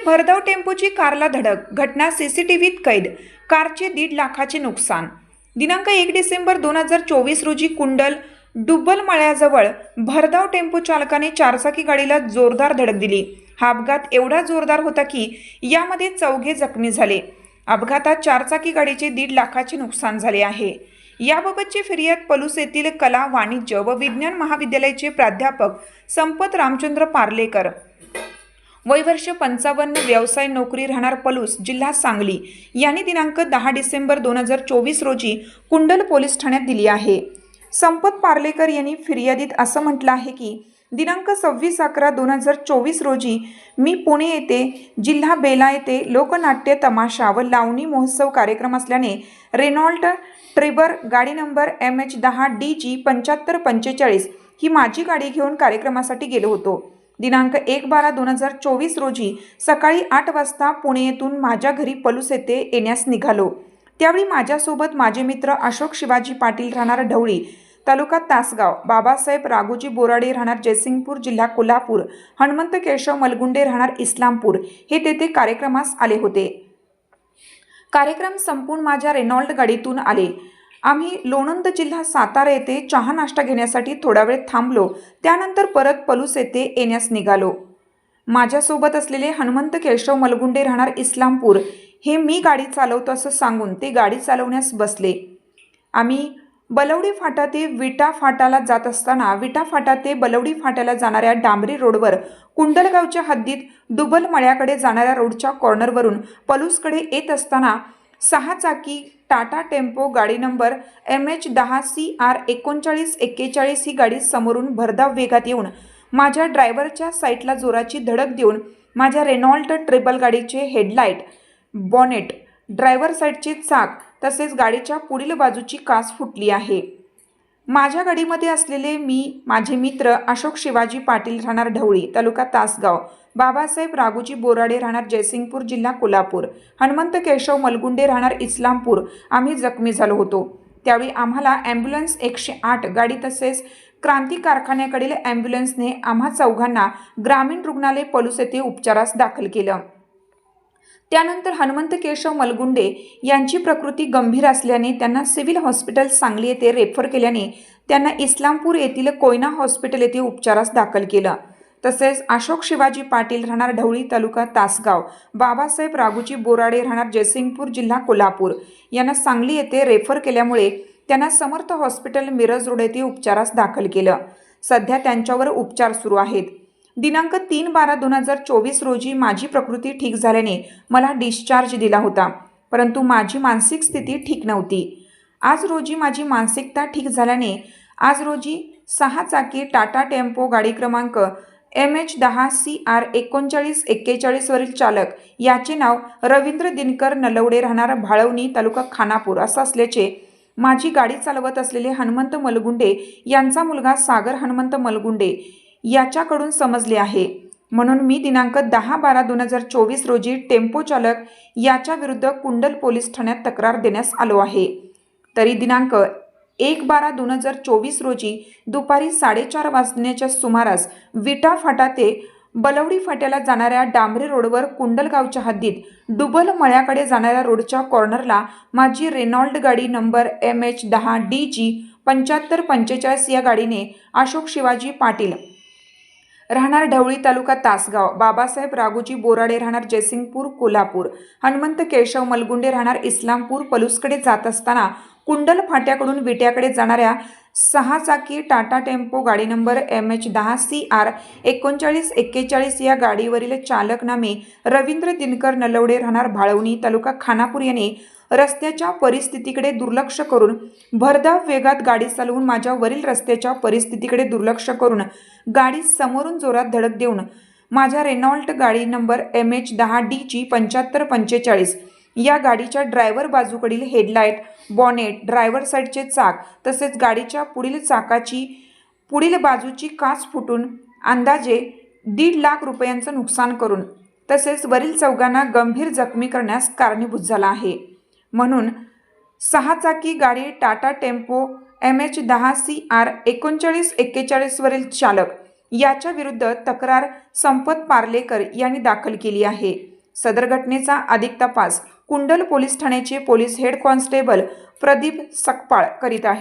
भरधाव टेम्पोची कारला धडक, घटना सीसीटीव्हीत कैद, कारचे 1.5 लाखाचे नुकसान। दिनांक 1 डिसेंबर 2024 रोजी कुंडल डुब्बलमळ्याजवळ भरधाव टेम्पो चालकाने चारचाकी गाडीला जोरदार धडक दिली। हा अपघात एवढा जोरदार होता की यामध्ये 4 जखमी झाले। अपघातात चारचाकी गाडीचे 1.5 लाखाचे नुकसान झाले आहे। याबाबतची फिर्याद पलूस येथील कला, वाणिज्य व विज्ञान महाविद्यालयाचे प्राध्यापक संपत रामचंद्र पार्लेकर, वय वर्ष 55, व्यवसाय नोकरी, राहणार पलूस, जिल्हा सांगली, यांनी दिनांक 10 डिसेंबर 2024 रोजी कुंडल पोलीस ठाण्यात दिली आहे। संपत पार्लेकर यांनी फिर्यादीत असं म्हटलं आहे की दिनांक 26/11/2024 रोजी मी पुणे येथे जिल्हा बेला येथे लोकनाट्य, तमाशा व लावणी महोत्सव कार्यक्रम असल्याने रेनॉल्ट ट्रिबर गाडी नंबर MH10DG 7545 ही माझी गाडी घेऊन कार्यक्रमासाठी गेलो होतो। दिनांक 1/12/2024 रोजी सकाळी 8 वाजता पुणे येथून माझ्या घरी पलूस येथे येण्यास निघालो। त्यावेळी माझ्यासोबत माझे मित्र अशोक शिवाजी पाटील, राहणार ढवळी, तालुका तासगाव, बाबासाहेब राघोजी बोराडे, राहणार जयसिंगपूर, जिल्हा कोल्हापूर, हनुमंत केशव मलगुंडे, राहणार इस्लामपूर हे तेथे कार्यक्रमास आले होते। कार्यक्रम संपून माझ्या रेनॉल्ट गाडीतून आले। आम्ही लोणंद, जिल्हा सातारा येथे चहा नाश्ता घेण्यासाठी थोडा वेळ थांबलो। त्यानंतर परत पलूस येथे येण्यास निघालो। माझ्यासोबत असलेले हनुमंत केशव मलगुंडे, राहणार इस्लामपूर हे मी गाडी चालवतो असं सांगून ते गाडी चालवण्यास बसले। आम्ही बलवडी फाटा ते विटा फाटाला जात असताना विटा फाटा ते बलवडी फाट्याला जाणाऱ्या डांबरी रोडवर कुंडलगावच्या हद्दीत डुबलमळ्याकडे जाणाऱ्या रोडच्या कॉर्नरवरून पलूसकडे येत असताना 6 चाकी टाटा टेम्पो गाडी नंबर MH10CR 3941 ही गाडी समोरून भरधाव वेगात येऊन माझ्या ड्रायव्हरच्या साईडला जोराची धडक देऊन माझ्या रेनॉल्ट ट्रिबल गाडीचे हेडलाईट, बॉनेट, ड्रायव्हर साईडचे चाक तसेच गाडीच्या पुढील बाजूची काच फुटली आहे। माझ्या गाडीमध्ये असलेले मी, माझे मित्र अशोक शिवाजी पाटील, राहणार ढवळी, तालुका तासगाव, बाबासाहेब राघोजी बोराडे, राहणार जयसिंगपूर, जिल्हा कोल्हापूर, हनुमंत केशव मलगुंडे, राहणार इस्लामपूर आम्ही जखमी झालो होतो। त्यावेळी आम्हाला ॲम्ब्युलन्स 108 गाडी तसेच क्रांती कारखान्याकडील ॲम्ब्युलन्सने आम्हा चौघांना ग्रामीण रुग्णालय पलूस येथे उपचारास दाखल केलं। त्यानंतर हनुमंत केशव मलगुंडे यांची प्रकृती गंभीर असल्याने त्यांना सिव्हिल हॉस्पिटल सांगली येथे रेफर केल्याने त्यांना इस्लामपूर येथील कोयना हॉस्पिटल येथे उपचारास दाखल केलं। तसेच अशोक शिवाजी पाटील, राहणार ढवळी, तालुका तासगाव, बाबासाहेब राघोजी बोराडे, राहणार जयसिंगपूर, जिल्हा कोल्हापूर यांना सांगली येथे रेफर केल्यामुळे त्यांना समर्थ हॉस्पिटल मिरज रोड येथे उपचारास दाखल केलं। सध्या त्यांच्यावर उपचार सुरू आहेत। दिनांक 3/12/2024 रोजी माझी प्रकृती ठीक झाल्याने मला डिस्चार्ज दिला होता, परंतु माझी मानसिक स्थिती ठीक नव्हती। आज रोजी माझी मानसिकता ठीक झाल्याने आज रोजी 6 चाकी टाटा टेम्पो गाडी क्रमांक MH10CR 3941 वरील चालक याचे नाव रवींद्र दिनकर नलवडे, राहणार भाळवणी, तालुका खानापूर असं असल्याचे माझी गाडी चालवत असलेले हनुमंत मलगुंडे यांचा मुलगा सागर हनुमंत मलगुंडे याच्याकडून समजले आहे। म्हणून मी दिनांक 10/12/2024 रोजी टेम्पो चालक याच्या विरुद्ध कुंडल पोलीस ठाण्यात तक्रार देण्यास आलो आहे। तरी दिनांक 1/12/2024 रोजी दुपारी 4:30 वाजण्याच्या सुमारास विटा फाटा ते बलवडी फाट्याला जाणाऱ्या डांबरी रोडवर कुंडलगावच्या हद्दीत डुबलमळ्याकडे जाणाऱ्या रोडच्या कॉर्नरला माझी रेनॉल्ट गाडी नंबर MH10DG 7545 या गाडीने अशोक शिवाजी पाटील, राहणार ढवळी, तालुका तासगाव, बाबासाहेब राघोजी बोराडे, राहणार जयसिंगपूर, कोल्हापूर, हनुमंत केशव मलगुंडे, राहणार इस्लामपूर पलूसकडे जात असताना कुंडल फाट्याकडून विट्याकडे जाणाऱ्या 6 चाकी टाटा टेम्पो गाडी नंबर MH10CR 3941 या गाडीवरील चालक नामे रवींद्र दिनकर नलवडे, राहणार भाळवणी, तालुका खानापूर याने रस्त्याच्या परिस्थितीकडे दुर्लक्ष करून भरधाव वेगात गाडी चालवून माझ्या वरील रस्त्याच्या परिस्थितीकडे दुर्लक्ष करून गाडी समोरून जोरात धडक देऊन माझ्या रेनॉल्ट गाडी नंबर MH10DG 7545 या गाडीच्या ड्रायव्हर बाजूकडील हेडलाईट, बॉनेट, ड्रायव्हर साईडचे चाक तसेच गाडीच्या पुढील चाकाची पुढील बाजूची काच फुटून अंदाजे 1.5 लाख रुपयांचं नुकसान करून तसेच वरील चौघांना गंभीर जखमी करण्यास कारणीभूत झाला आहे। म्हणून 6 चाकी गाडी टाटा टेम्पो MH10CR 3941 वरील चालक याच्या विरुद्ध तक्रार संपत पार्लेकर यांनी दाखल केली आहे। सदर घटनेचा अधिक तपास कुंडल पोलीस ठाण्याचे police head constable Pradeep Sakpal करीत आहेत.